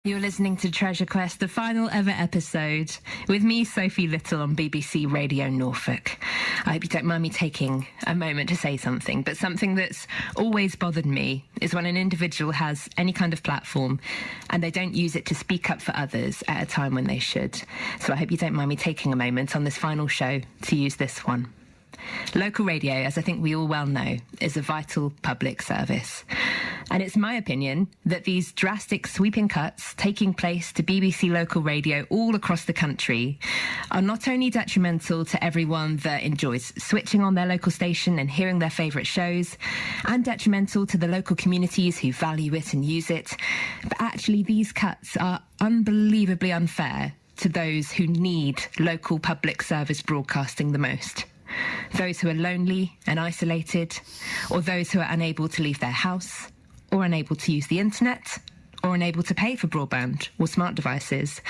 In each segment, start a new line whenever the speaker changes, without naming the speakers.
You're listening to Treasure Quest, the final ever episode, with me, Sophie Little, on BBC Radio Norfolk. I hope you don't mind me taking a moment to say something, but something that's always bothered me is when an individual has any kind of platform and they don't use it to speak up for others at a time when they should. So I hope you don't mind me taking a moment on this final show to use this one. Local radio, as I think we all well know, is a vital public service. And it's my opinion that these drastic sweeping cuts taking place to BBC local radio all across the country are not only detrimental to everyone that enjoys switching on their local station and hearing their favourite shows, and detrimental to the local communities who value it and use it, but actually these cuts are unbelievably unfair to those who need local public service broadcasting the most. Those who are lonely and isolated, or those who are unable to leave their house, or unable to use the internet, or unable to pay for broadband or smart devices.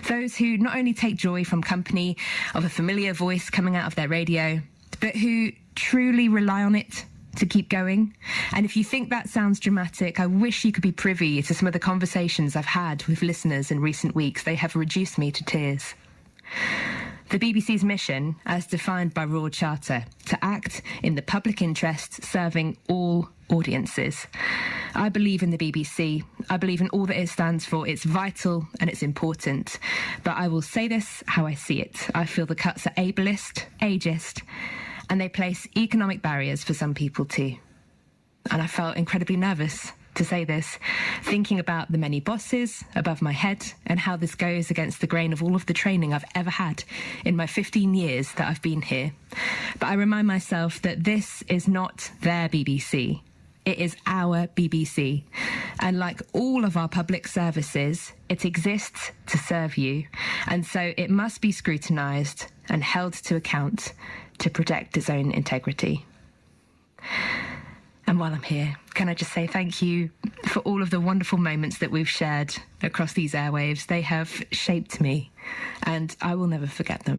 Those who not only take joy from company of a familiar voice coming out of their radio, but who truly rely on it to keep going. And if you think that sounds dramatic, I wish you could be privy to some of the conversations I've had with listeners in recent weeks. They have reduced me to tears. The BBC's mission, as defined by Royal Charter, to act in the public interest, serving all audiences. I believe in the BBC. I believe in all that it stands for. It's vital and it's important. But I will say this how I see it. I feel the cuts are ableist, ageist, and they place economic barriers for some people too. And I felt incredibly nervous to say this, thinking about the many bosses above my head and how this goes against the grain of all of the training I've ever had in my 15 years that I've been here. But I remind myself that this is not their BBC. It is our BBC. And like all of our public services, it exists to serve you. And so it must be scrutinised and held to account to protect its own integrity. And while I'm here, can I just say thank you for all of the wonderful moments that we've shared across these airwaves. They have shaped me, and I will never forget them.